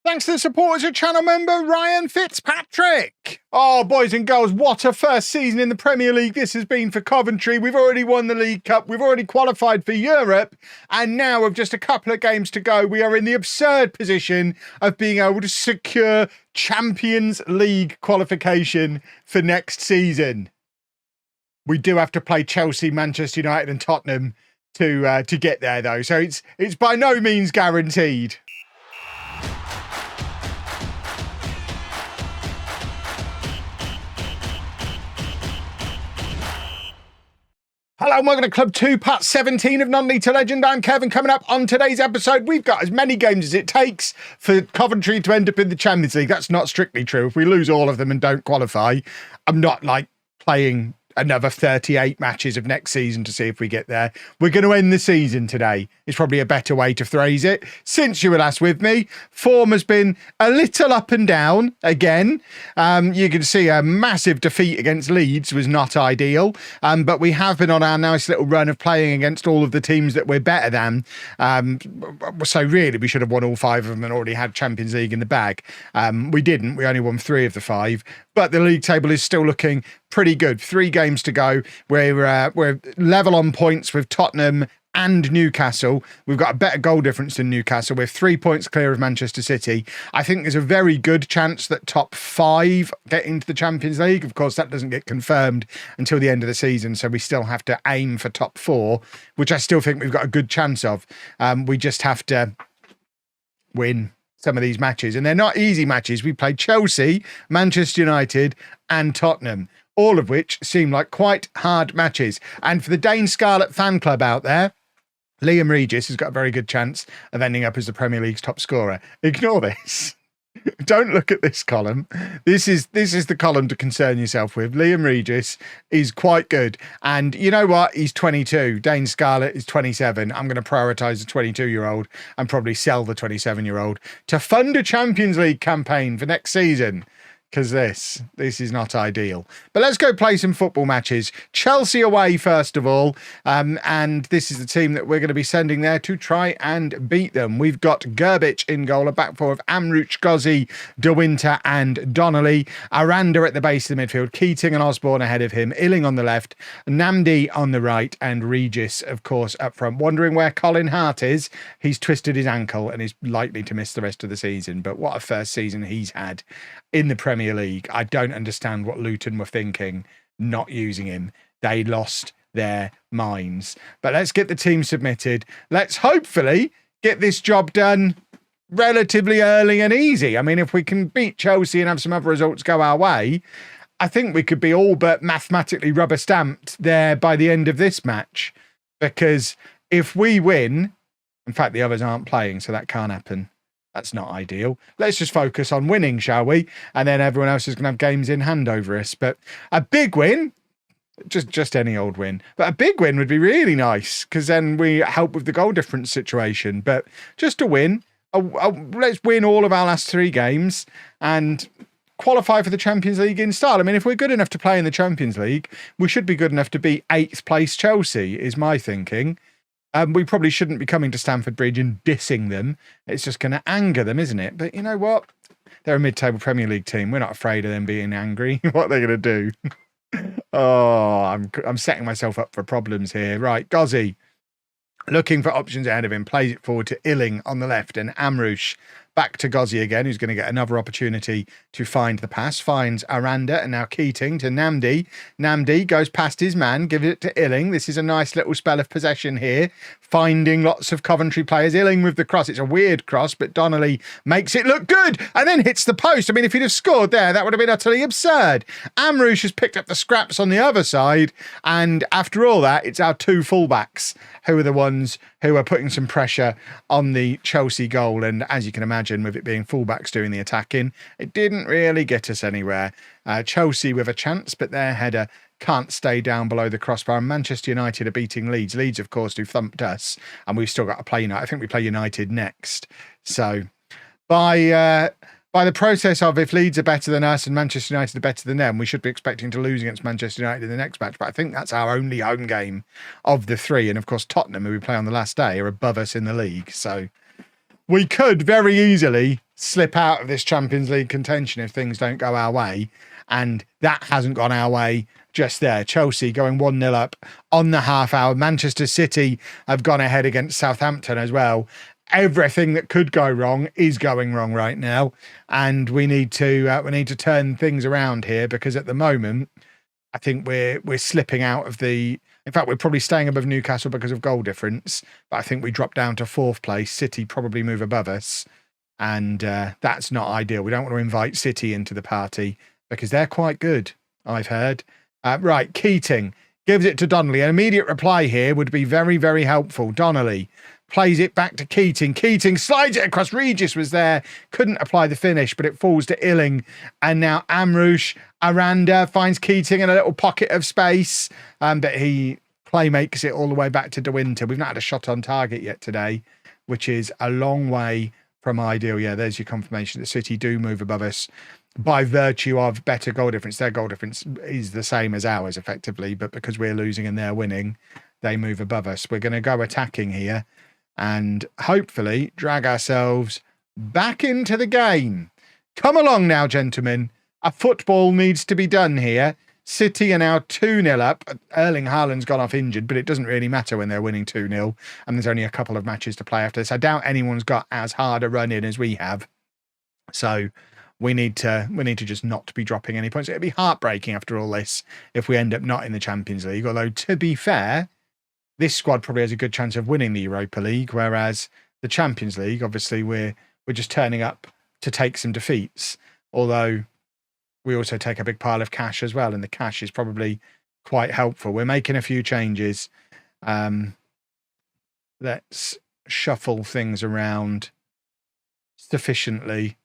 Thanks to the support as a channel member, Ryan Fitzpatrick. Oh, boys and girls, what a first season in the Premier League this has been for Coventry. We've already won the League Cup. We've already qualified for Europe. And now, with just a couple of games to go, we are in the absurd position of being able to secure Champions League qualification for next season. We do have to play Chelsea, Manchester United and Tottenham to get there, though. So it's by no means guaranteed. Hello and welcome to Club 2, Part 17 of Non-League to Legend. I'm Kevin. Coming up on today's episode, we've got as many games as it takes for Coventry to end up in the Champions League. That's not strictly true. If we lose all of them and don't qualify, I'm not playing another 38 matches of next season to see if we get there. We're going to end the season today. It's probably a better way to phrase it. Since you were last with me, form has been a little up and down again. You can see a massive defeat against Leeds was not ideal, but we have been on our nice little run of playing against all of the teams that we're better than. So really, we should have won all 5 of them and already had Champions League in the bag. We didn't. We only won 3 of the 5, but the league table is still looking pretty good. 3 games to go. We're level on points with Tottenham and Newcastle. We've got a better goal difference than Newcastle. We're 3 points clear of Manchester City. I think there's a very good chance that top 5 get into the Champions League. Of course, that doesn't get confirmed until the end of the season, so we still have to aim for top 4, which I still think we've got a good chance of. We just have to win some of these matches, and they're not easy matches. We played Chelsea, Manchester United and Tottenham, all of which seem like quite hard matches. And for the Dane Scarlet fan club out there, Liam Regis has got a very good chance of ending up as the Premier League's top scorer. Ignore this. Don't look at this column. This is the column to concern yourself with. Liam Regis is quite good. And you know what? He's 22. Dane Scarlett is 27. I'm going to prioritise the 22-year-old and probably sell the 27-year-old to fund a Champions League campaign for next season. Because this is not ideal. But let's go play some football matches. Chelsea away, first of all. And this is the team that we're going to be sending there to try and beat them. We've got Gerbic in goal, a back four of Amrouche, Gozzi, De Winter and Donnelly. Aranda at the base of the midfield. Keating and Osborne ahead of him. Illing on the left. Namdi on the right. And Regis, of course, up front. Wondering where Colin Hart is. He's twisted his ankle and is likely to miss the rest of the season. But what a first season he's had in the Premier League. I don't understand what Luton were thinking not using him. They lost their minds. But let's get the team submitted. Let's hopefully get this job done relatively early and easy. I mean, if we can beat Chelsea and have some other results go our way, I think we could be all but mathematically rubber stamped there by the end of this match. Because if we win, in fact, the others aren't playing, so that can't happen. That's not ideal. Let's just focus on winning, shall we? And then everyone else is going to have games in hand over us. But a big win, just any old win, but a big win would be really nice because then we help with the goal difference situation. But just a win, let's win all of our last 3 games and qualify for the Champions League in style. I mean, if we're good enough to play in the Champions League, we should be good enough to beat 8th place Chelsea, is my thinking. We probably shouldn't be coming to Stamford Bridge and dissing them. It's just going to anger them, isn't it? But you know what? They're a mid-table Premier League team. We're not afraid of them being angry. What are they going to do? Oh, I'm setting myself up for problems here. Right, Gozzi, looking for options ahead of him, plays it forward to Illing on the left and Amrouche back to Gozzi again, who's going to get another opportunity to find the pass. Finds Aranda and now Keating to Namdi. Namdi goes past his man, gives it to Illing. This is a nice little spell of possession here, finding lots of Coventry players. Illing with the cross. It's a weird cross, but Donnelly makes it look good and then hits the post. I mean, if he'd have scored there, that would have been utterly absurd. Amrouche has picked up the scraps on the other side, and after all that, it's our 2 fullbacks who are the ones who are putting some pressure on the Chelsea goal. And as you can imagine, with it being fullbacks doing the attacking, it didn't really get us anywhere. Chelsea with a chance, but their header can't stay down below the crossbar. And Manchester United are beating Leeds. Leeds, of course, who thumped us, and we've still got to play United. I think we play United next. So by the process of if Leeds are better than us and Manchester United are better than them, we should be expecting to lose against Manchester United in the next match. But I think that's our only home game of the 3. And of course, Tottenham, who we play on the last day, are above us in the league. So we could very easily slip out of this Champions League contention if things don't go our way. And that hasn't gone our way just there. Chelsea going 1-0 up on the half hour. Manchester City have gone ahead against Southampton as well. Everything that could go wrong is going wrong right now. And we need to turn things around here, because at the moment, I think we're slipping out of the... In fact, we're probably staying above Newcastle because of goal difference. But I think we drop down to 4th place. City probably move above us. And that's not ideal. We don't want to invite City into the party because they're quite good, I've heard. Right, Keating gives it to Donnelly. An immediate reply here would be very, very helpful. Donnelly plays it back to Keating. Keating slides it across. Regis was there. Couldn't apply the finish, but it falls to Illing. And now Amrouche Aranda finds Keating in a little pocket of space. But he playmakes it all the way back to De Winter. We've not had a shot on target yet today, which is a long way from ideal. Yeah, there's your confirmation that City do move above us by virtue of better goal difference. Their goal difference is the same as ours, effectively, but because we're losing and they're winning, they move above us. We're going to go attacking here and hopefully drag ourselves back into the game. Come along now, gentlemen. A football needs to be done here. City are now 2-0 up. Erling Haaland's gone off injured, but it doesn't really matter when they're winning 2-0. And there's only a couple of matches to play after this. I doubt anyone's got as hard a run in as we have. So we need to just not be dropping any points. It'd be heartbreaking after all this if we end up not in the Champions League. Although, to be fair, this squad probably has a good chance of winning the Europa League, whereas the Champions League, obviously, we're just turning up to take some defeats. Although we also take a big pile of cash as well, and the cash is probably quite helpful. We're making a few changes. Let's shuffle things around sufficiently.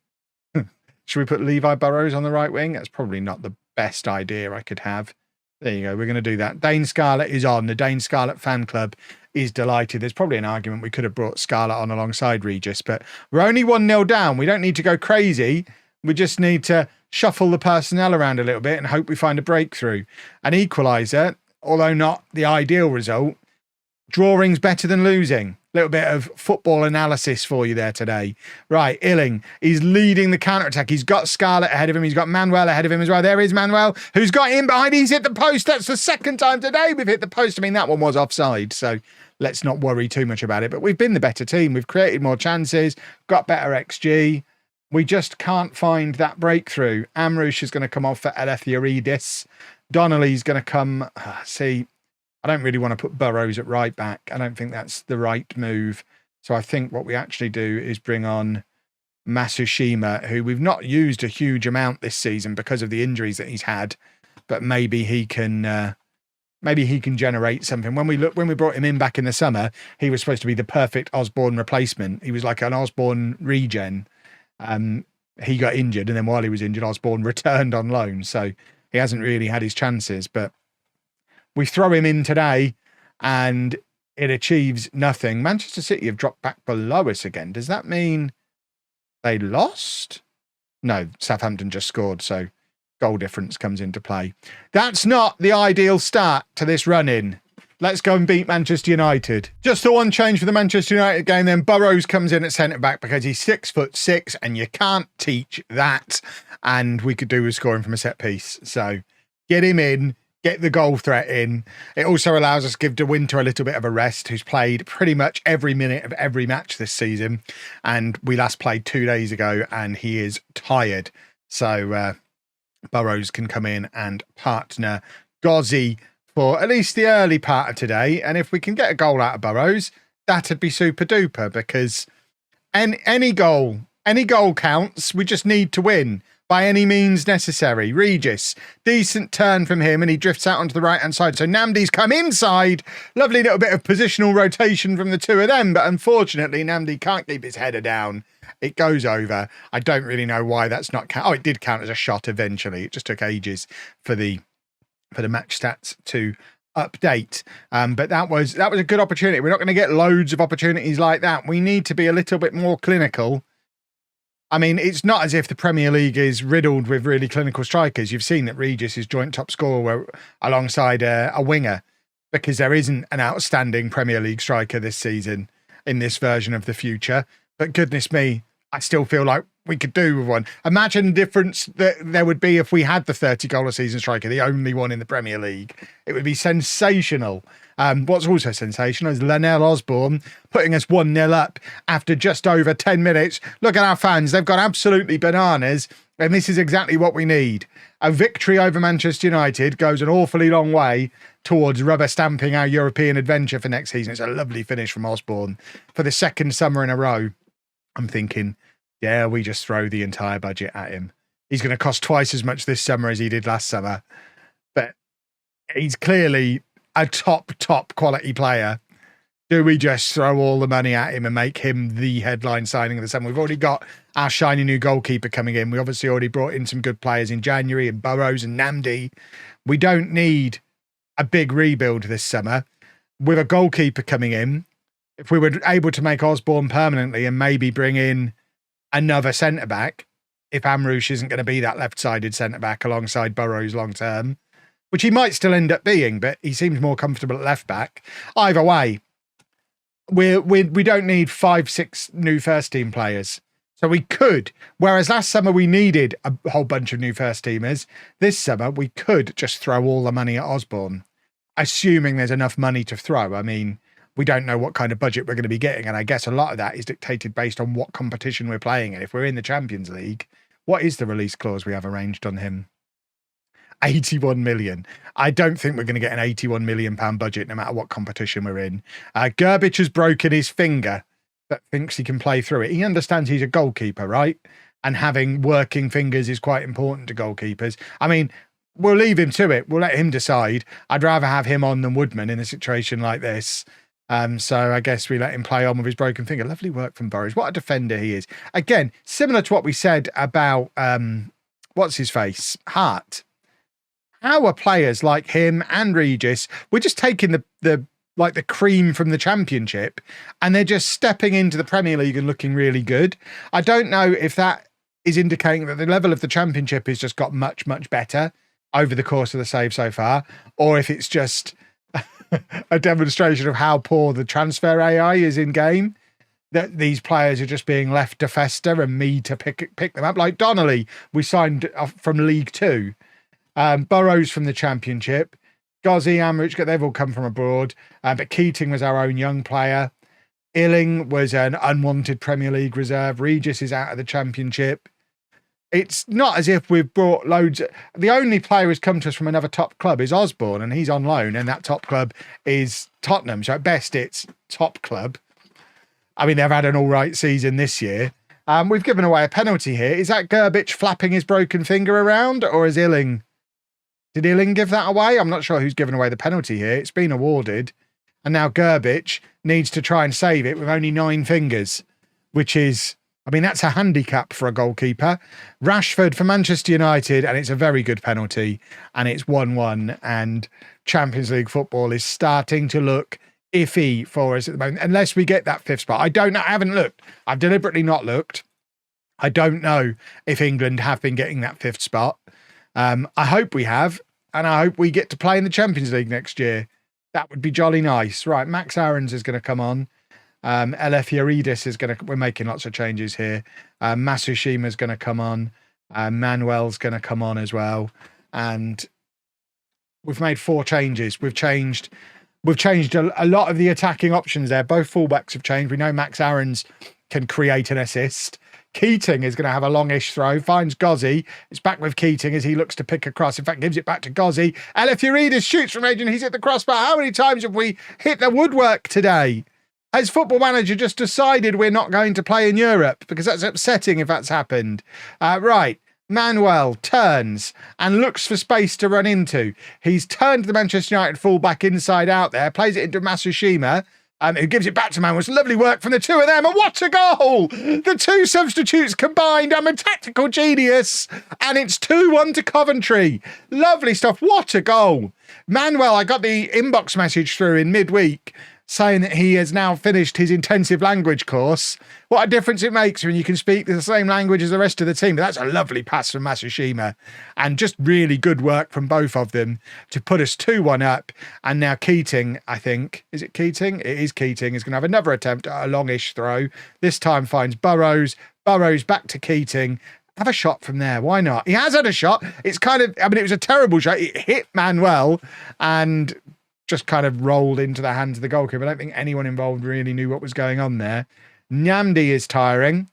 Should we put Levi Burrows on the right wing? That's probably not the best idea I could have. There you go. We're going to do that. Dane Scarlett is on. The Dane Scarlett fan club is delighted. There's probably an argument we could have brought Scarlett on alongside Regis, but we're only 1-0 down. We don't need to go crazy. We just need to shuffle the personnel around a little bit and hope we find a breakthrough. An equaliser, although not the ideal result, drawing's better than losing. Little bit of football analysis for you there today. Right, Illing is leading the counter-attack. He's got Scarlett ahead of him. He's got Manuel ahead of him as well. There is Manuel, who's got in behind. He's hit the post. That's the second time today we've hit the post. I mean, that one was offside, so let's not worry too much about it. But we've been the better team. We've created more chances, got better XG. We just can't find that breakthrough. Amrouche is going to come off for Eleftherides. Donnelly's going to come... See... I don't really want to put Burrows at right back. I don't think that's the right move. So I think what we actually do is bring on Masushima, who we've not used a huge amount this season because of the injuries that he's had. But maybe he can generate something. When we brought him in back in the summer, he was supposed to be the perfect Osborne replacement. He was like an Osborne regen. He got injured, and then while he was injured, Osborne returned on loan. So he hasn't really had his chances, but we throw him in today and it achieves nothing. Manchester City have dropped back below us again. Does that mean they lost? No, Southampton just scored, so goal difference comes into play. That's not the ideal start to this run-in. Let's go and beat Manchester United. Just the one change for the Manchester United game then. Burrows comes in at centre-back because he's 6'6", and you can't teach that. And we could do with scoring from a set-piece. So get him in. Get the goal threat in. It also allows us to give De Winter a little bit of a rest, who's played pretty much every minute of every match this season. And we last played 2 days ago and he is tired. So Burrows can come in and partner Gozzi for at least the early part of today. And if we can get a goal out of Burrows, that'd be super duper, because any goal counts. We just need to win by any means necessary. Regis, decent turn from him, and he drifts out onto the right-hand side. So Namdi's come inside. Lovely little bit of positional rotation from the two of them, but unfortunately, Namdi can't keep his header down. It goes over. I don't really know why that's not count. Oh, it did count as a shot eventually. It just took ages for the match stats to update. But that was a good opportunity. We're not going to get loads of opportunities like that. We need to be a little bit more clinical. I mean, it's not as if the Premier League is riddled with really clinical strikers. You've seen that Regis is joint top scorer alongside a winger, because there isn't an outstanding Premier League striker this season in this version of the future. But goodness me, I still feel like we could do with one. Imagine the difference that there would be if we had the 30-goal a season striker, the only one in the Premier League. It would be sensational. What's also sensational is Lionel Osborne putting us 1-0 up after just over 10 minutes. Look at our fans. They've gone absolutely bananas. And this is exactly what we need. A victory over Manchester United goes an awfully long way towards rubber stamping our European adventure for next season. It's a lovely finish from Osborne for the second summer in a row. I'm thinking, yeah, we just throw the entire budget at him. He's going to cost twice as much this summer as he did last summer. But he's clearly a top quality player. Do we just throw all the money at him and make him the headline signing of the summer? We've already got our shiny new goalkeeper coming in. We obviously already brought in some good players in January, and Burrows and Namdi. We don't need a big rebuild this summer. With a goalkeeper coming in, if we were able to make Osborne permanently and maybe bring in another centre-back, if Amrouche isn't going to be that left-sided centre-back alongside Burrows long-term, which he might still end up being, but he seems more comfortable at left-back. Either way, we don't need 5-6 new first-team players. So we could, whereas last summer we needed a whole bunch of new first-teamers, this summer we could just throw all the money at Osborne, assuming there's enough money to throw. I mean, we don't know what kind of budget we're going to be getting. And I guess a lot of that is dictated based on what competition we're playing in. If we're in the Champions League, what is the release clause we have arranged on him? 81 million. I don't think we're going to get an 81 million pound budget no matter what competition we're in. Gerbic has broken his finger, but thinks he can play through it. He understands he's a goalkeeper, right? And having working fingers is quite important to goalkeepers. I mean, we'll leave him to it. We'll let him decide. I'd rather have him on than Woodman in a situation like this. So I guess we let him play on with his broken finger. Lovely work from Burrows. What a defender he is. Again, similar to what we said about, what's his face? Hart. How are players like him and Regis, we're just taking the cream from the Championship and they're just stepping into the Premier League and looking really good. I don't know if that is indicating that the level of the Championship has just got much, much better over the course of the save so far, or if it's just a demonstration of how poor the transfer AI is in game, that these players are just being left to fester and me to pick them up. Like Donnelly, we signed from League Two. Burrows from the Championship. Gozzi, Amrich, they've all come from abroad. But Keating was our own young player. Illing was an unwanted Premier League reserve. Regis is out of the Championship. It's not as if we've brought loads. The only player who's come to us from another top club is Osborne, and he's on loan, and that top club is Tottenham. So at best, it's top club. I mean, they've had an all right season this year. We've given away a penalty here. Is that Gerbic flapping his broken finger around, or is Illing? Did Illing give that away? I'm not sure who's given away the penalty here. It's been awarded, and now Gerbic needs to try and save it with only 9 fingers, which is, I mean, that's a handicap for a goalkeeper. Rashford for Manchester United, and it's a very good penalty, and it's 1-1, and Champions League football is starting to look iffy for us at the moment, unless we get that 5th spot. I don't know. I haven't looked. I've deliberately not looked. I don't know if England have been getting that 5th spot. I hope we have, and I hope we get to play in the Champions League next year. That would be jolly nice. Right, Max Aarons is going to come on. Eleftherides is going to, we're making lots of changes here. Masushima is going to come on. Manuel's going to come on as well. And we've made 4 changes. We've changed a lot of the attacking options there. Both fullbacks have changed. We know Max Aarons can create an assist. Keating is going to have a longish throw, finds Gozzi. It's back with Keating as he looks to pick across. In fact, gives it back to Gozzi. Eleftherides shoots from edge and he's hit the crossbar. How many times have we hit the woodwork today? Has Football Manager just decided we're not going to play in Europe? Because that's upsetting if that's happened. Right. Manuel turns and looks for space to run into. He's turned the Manchester United fullback inside out there, plays it into Masushima, who gives it back to Manuel. It's lovely work from the two of them, and what a goal! The 2 substitutes combined. I'm a tactical genius, and it's 2-1 to Coventry. Lovely stuff. What a goal. Manuel, I got the inbox message through in midweek saying that he has now finished his intensive language course. What a difference it makes when you can speak the same language as the rest of the team. But that's a lovely pass from Matsushima, and just really good work from both of them to put us 2-1 up. And now Keating, I think, is it Keating? It is Keating, is going to have another attempt at a longish throw. This time finds Burrows. Burrows back to Keating. Have a shot from there. Why not? He has had a shot. It's kind of, I mean, it was a terrible shot. It hit Manuel and just kind of rolled into the hands of the goalkeeper. I don't think anyone involved really knew what was going on there. Nyamdi is tiring.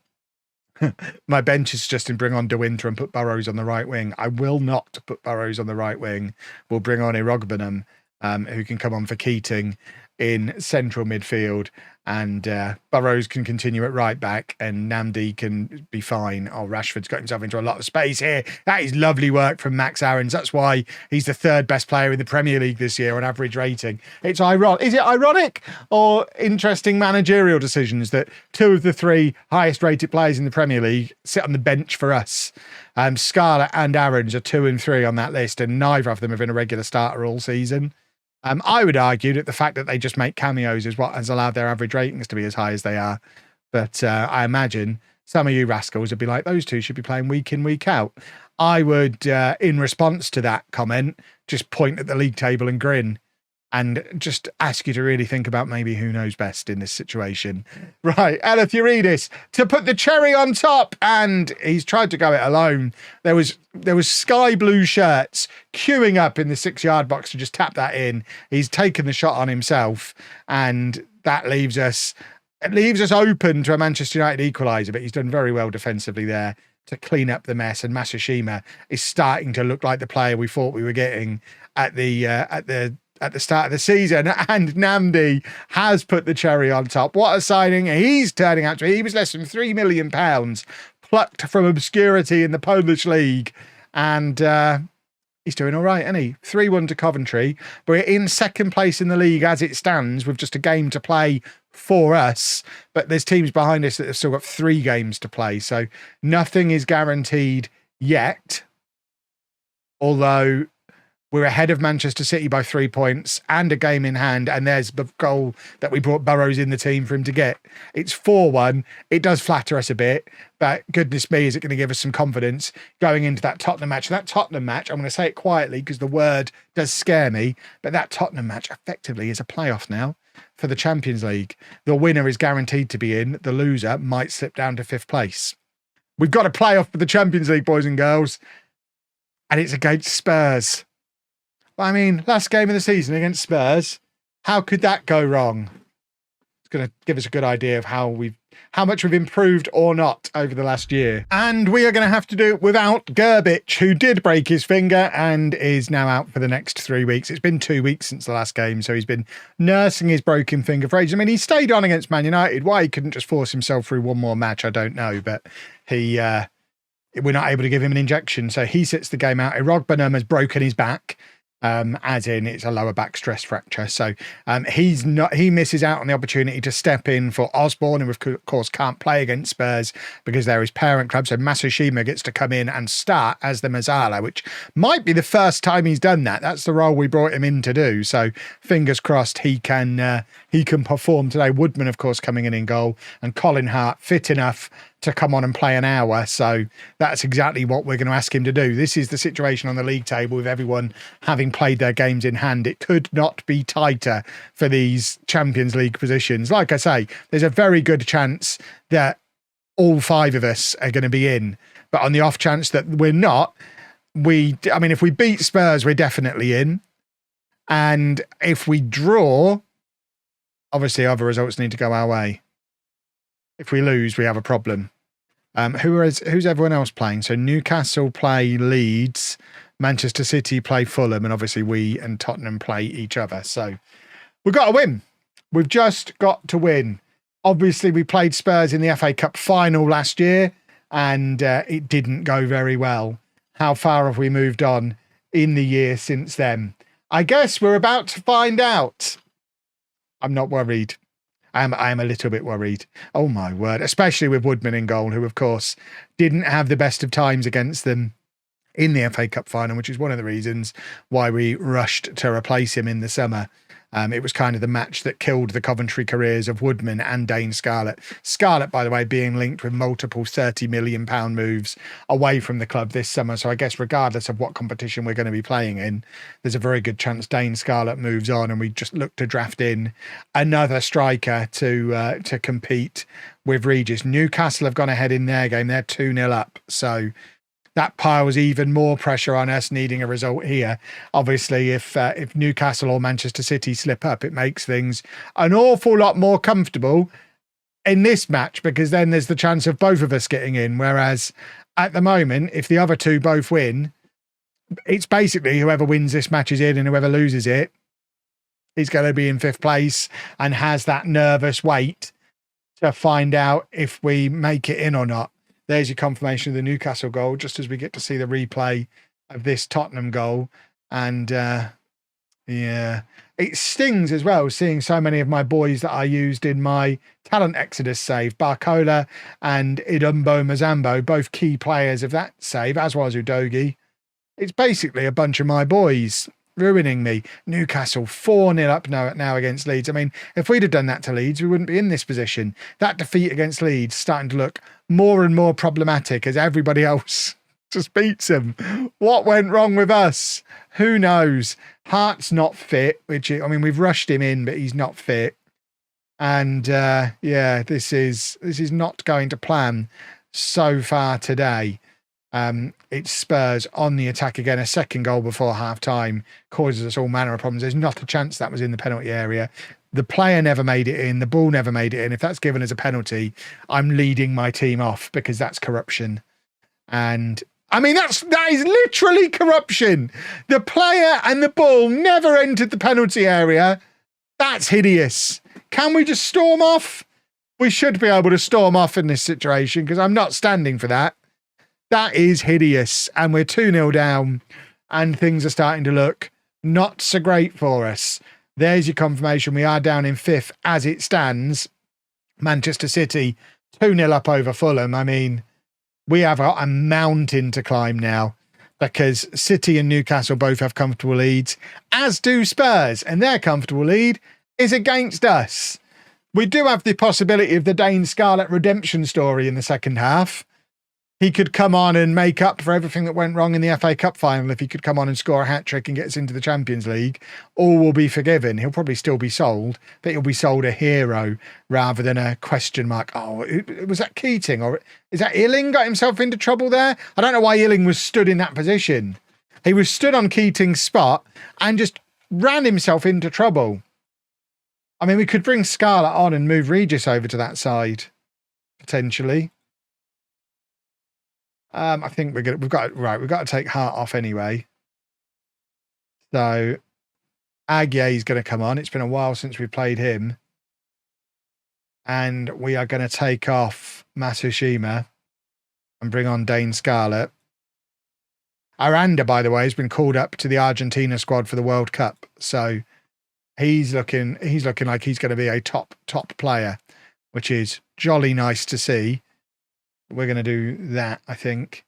My bench is suggesting bring on De Winter and put Burrows on the right wing. I will not put Burrows on the right wing. We'll bring on Irogbenam, who can come on for Keating in central midfield, and Burrows can continue at right back, and Namdi can be fine. Oh, Rashford's got himself into a lot of space here. That is lovely work from Max Aarons. That's why he's the third best player in the Premier League this year on average rating. It's ironic. Is it ironic or interesting managerial decisions that 2 of the 3 highest rated players in the Premier League sit on the bench for us? Scarlett and Aarons are 2 and 3 on that list, and neither of them have been a regular starter all season. I would argue that the fact that they just make cameos is what has allowed their average ratings to be as high as they are. But I imagine some of you rascals would be like, those 2 should be playing week in, week out. I would, in response to that comment, just point at the league table and grin, and just ask you to really think about maybe who knows best in this situation. Right, Elefthouridis to put the cherry on top, and he's tried to go it alone. There was sky blue shirts queuing up in the 6-yard box to just tap that in. He's taken the shot on himself, and that leaves us open to a Manchester United equaliser, but he's done very well defensively there to clean up the mess, and Matsushima is starting to look like the player we thought we were getting at the start of the season, and Namdi has put the cherry on top. What a signing he's turning out to be. He was less than £3 million, plucked from obscurity in the Polish league, and he's doing all right, isn't he? 3-1 to Coventry. We're in second place in the league as it stands, with just a game to play for us, but there's teams behind us that have still got 3 games to play, so nothing is guaranteed yet, although we're ahead of Manchester City by 3 points and a game in hand, and there's the goal that we brought Burrows in the team for him to get. It's 4-1. It does flatter us a bit, but goodness me, is it going to give us some confidence going into that Tottenham match? That Tottenham match, I'm going to say it quietly because the word does scare me, but that Tottenham match effectively is a playoff now for the Champions League. The winner is guaranteed to be in. The loser might slip down to 5th place. We've got a playoff for the Champions League, boys and girls, and it's against Spurs. I mean, last game of the season against Spurs, how could that go wrong? It's going to give us a good idea of how much we've improved or not over the last year. And we are going to have to do it without Gerbic, who did break his finger and is now out for the next 3 weeks. It's been 2 weeks since the last game, so he's been nursing his broken finger for ages. I mean, he stayed on against Man United. Why he couldn't just force himself through one more match, I don't know, but we're not able to give him an injection, so he sits the game out. Irogbenam has broken his back. As in it's a lower back stress fracture. So he misses out on the opportunity to step in for Osborne, who of course can't play against Spurs because they're his parent club. So Matsushima gets to come in and start as the Mazzala, which might be the first time he's done that. That's the role we brought him in to do. So fingers crossed he can perform today. Woodman, of course, coming in goal, and Colin Hart fit enough to come on and play an hour. So that's exactly what we're going to ask him to do. This is the situation on the league table with everyone having played their games in hand. It could not be tighter for these Champions League positions. Like I say, there's a very good chance that all 5 of us are going to be in. But on the off chance that we're not, if we beat Spurs, we're definitely in. And if we draw, obviously other results need to go our way. If we lose, we have a problem. Who's everyone else playing? So Newcastle play Leeds, Manchester City play Fulham, and obviously we and Tottenham play each other. So we've got to win. We've just got to win. Obviously, we played Spurs in the FA Cup final last year, and it didn't go very well. How far have we moved on in the year since then? I guess we're about to find out. I'm not worried. I am a little bit worried. Oh, my word. Especially with Woodman in goal, who, of course, didn't have the best of times against them in the FA Cup final, which is one of the reasons why we rushed to replace him in the summer. It was kind of the match that killed the Coventry careers of Woodman and Dane Scarlett. Scarlett, by the way, being linked with multiple £30 million moves away from the club this summer. So I guess regardless of what competition we're going to be playing in, there's a very good chance Dane Scarlett moves on, and we just look to draft in another striker to compete with Regis. Newcastle have gone ahead in their game. They're 2-0 up. So that piles even more pressure on us needing a result here. Obviously, if Newcastle or Manchester City slip up, it makes things an awful lot more comfortable in this match, because then there's the chance of both of us getting in. Whereas at the moment, if the other two both win, it's basically whoever wins this match is in, and whoever loses it is going to be in 5th place and has that nervous wait to find out if we make it in or not. There's your confirmation of the Newcastle goal, just as we get to see the replay of this Tottenham goal. And yeah, it stings as well, seeing so many of my boys that I used in my talent exodus save, Barcola and Idumbo Mazambo, both key players of that save, as was Udogi. It's basically a bunch of my boys ruining me. Newcastle 4-0 up now against Leeds. I mean, if we'd have done that to Leeds, we wouldn't be in this position. That defeat against Leeds starting to look more and more problematic as everybody else just beats them. What went wrong with us? Who knows? Hart's not fit, I mean, we've rushed him in, but he's not fit. And yeah, this is not going to plan so far today. It's Spurs on the attack again. A second goal before half-time causes us all manner of problems. There's not a chance that was in the penalty area. The player never made it in. The ball never made it in. If that's given as a penalty, I'm leading my team off, because that's corruption. And I mean, that is literally corruption. The player and the ball never entered the penalty area. That's hideous. Can we just storm off? We should be able to storm off in this situation, because I'm not standing for that. That is hideous. And we're 2-0 down, and things are starting to look not so great for us. There's your confirmation. We are down in 5th as it stands. Manchester City 2-0 up over Fulham. I mean, we have a mountain to climb now, because City and Newcastle both have comfortable leads, as do Spurs, and their comfortable lead is against us. We do have the possibility of the Dane Scarlett redemption story in the second half. He could come on and make up for everything that went wrong in the FA Cup final. If he could come on and score a hat-trick and get us into the Champions League, all will be forgiven. He'll probably still be sold, but he'll be sold a hero rather than a question mark. Oh, was that Keating, or is that Illing got himself into trouble there? I don't know why Illing was stood in that position. He was stood on Keating's spot and just ran himself into trouble. I mean, we could bring Scarlett on and move Regis over to that side, potentially. I think we've got to take Hart off anyway. So Aguiar's going to come on. It's been a while since we played him. And we are going to take off Matsushima and bring on Dane Scarlett. Aranda, by the way, has been called up to the Argentina squad for the World Cup. So he's looking like he's going to be a top player, which is jolly nice to see. We're going to do that, I think,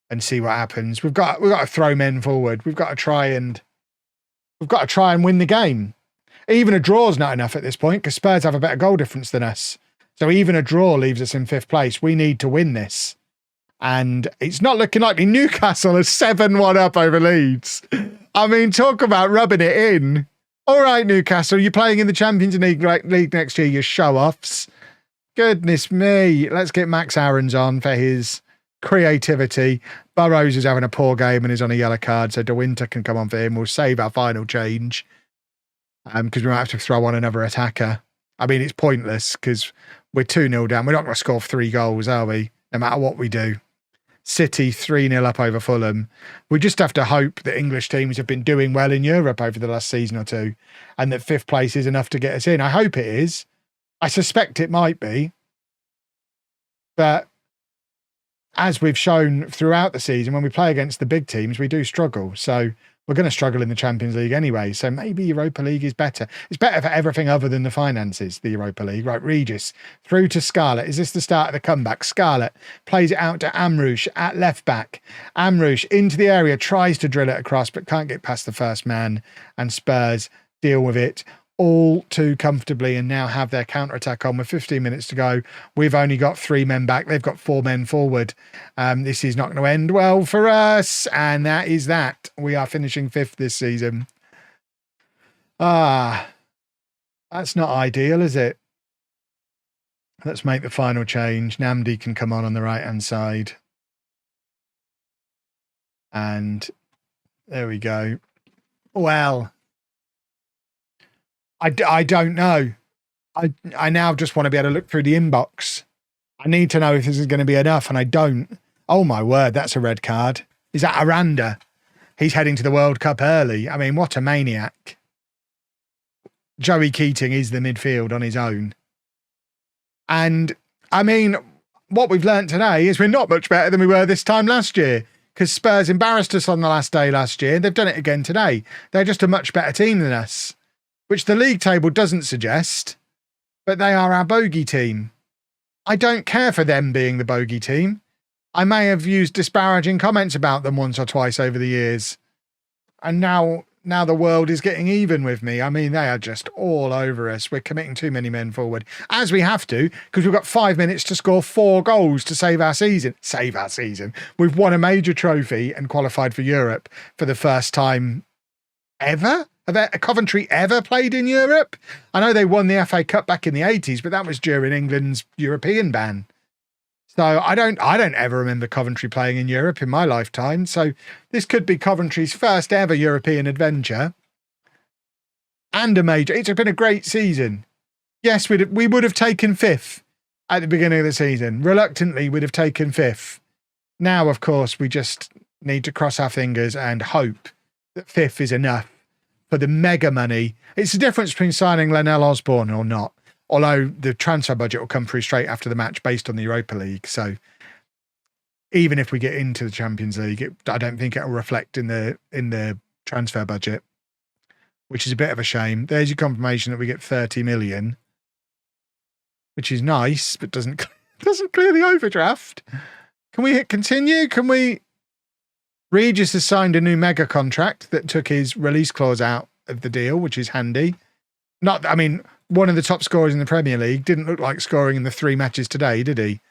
and see what happens. We've got to throw men forward. We've got to try and win the game. Even a draw's not enough at this point, because Spurs have a better goal difference than us. So even a draw leaves us in 5th place. We need to win this, and it's not looking likely. Newcastle are 7-1 up over Leeds. I mean, talk about rubbing it in. All right, Newcastle, you're playing in the Champions League next year. You show-offs. Goodness me. Let's get Max Aarons on for his creativity. Burrows is having a poor game and is on a yellow card, so De Winter can come on for him. We'll save our final change, because we might have to throw on another attacker. I mean, it's pointless because we're 2-0 down. We're not going to score 3 goals, are we? No matter what we do. City 3-0 up over Fulham. We just have to hope that English teams have been doing well in Europe over the last season or two, and that 5th place is enough to get us in. I hope it is. I suspect it might be, but as we've shown throughout the season, when we play against the big teams, we do struggle. So We're going to struggle in the Champions League anyway, so maybe Europa League is better. It's better for everything other than the finances, the Europa League. Right, Regis, through to Scarlett. Is this the start of the comeback? Scarlett plays it out to Amrouche at left back. Amrouche into the area, tries to drill it across, but can't get past the first man, and Spurs deal with it all too comfortably and now have their counter-attack on with 15 minutes to go. We've only got 3 men back. They've got 4 men forward. This is not going to end well for us. And that is that. We are finishing 5th this season. That's not ideal, is it? Let's make the final change. Namdi can come on the right-hand side. And there we go. Well, I don't know. I now just want to be able to look through the inbox. I need to know if this is going to be enough, and I don't. Oh, my word, that's a red card. Is that Aranda? He's heading to the World Cup early. I mean, what a maniac. Joey Keating is the midfield on his own. And, I mean, what we've learnt today is we're not much better than we were this time last year, because Spurs embarrassed us on the last day last year. They've done it again today. They're just a much better team than us, which the league table doesn't suggest, but they are our bogey team. I don't care for them being the bogey team. I may have used disparaging comments about them once or twice over the years. And now the world is getting even with me. I mean, they are just all over us. We're committing too many men forward, as we have to, because we've got 5 minutes to score 4 goals to save our season. Save our season. We've won a major trophy and qualified for Europe for the first time ever. Have Coventry ever played in Europe? I know they won the FA Cup back in the 80s, but that was during England's European ban. So I don't ever remember Coventry playing in Europe in my lifetime. So this could be Coventry's first ever European adventure. And a major. It's been a great season. Yes, we would have taken 5th at the beginning of the season. Reluctantly, we'd have taken 5th. Now, of course, we just need to cross our fingers and hope that 5th is enough for the mega money. It's the difference between signing Lionel Osborne or not, although the transfer budget will come through straight after the match based on the Europa League. So even if we get into the Champions League, I don't think it will reflect in the transfer budget, which is a bit of a shame. There's your confirmation that we get 30 million, which is nice, but doesn't clear the overdraft. Can we hit continue? Can we? Regis has signed a new mega contract that took his release clause out of the deal, which is handy. One of the top scorers in the Premier League didn't look like scoring in the 3 matches today, did he?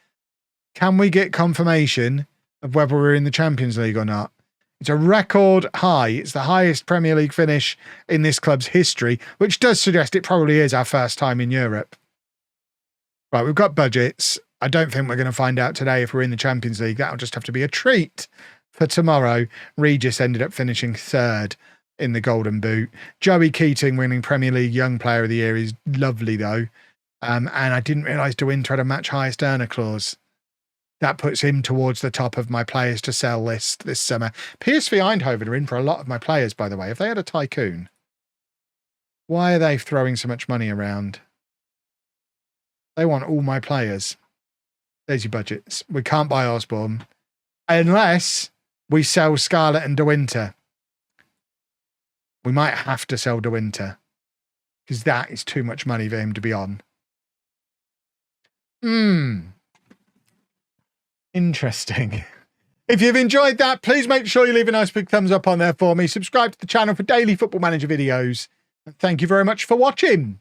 Can we get confirmation of whether we're in the Champions League or not? It's a record high. It's the highest Premier League finish in this club's history, which does suggest it probably is our first time in Europe. Right, we've got budgets. I don't think we're going to find out today if we're in the Champions League. That'll just have to be a treat for tomorrow. Regis ended up finishing 3rd in the Golden Boot. Joey Keating winning Premier League Young Player of the Year is lovely, though. And I didn't realise De Winter had a match highest earner clause. That puts him towards the top of my players to sell list this summer. PSV Eindhoven are in for a lot of my players, by the way. Have they had a tycoon? Why are they throwing so much money around? They want all my players. There's your budgets. We can't buy Osborne unless we sell Scarlett and De Winter. We might have to sell De Winter because that is too much money for him to be on. Interesting. If you've enjoyed that, please make sure you leave a nice big thumbs up on there for me. Subscribe to the channel for daily Football Manager videos. And thank you very much for watching.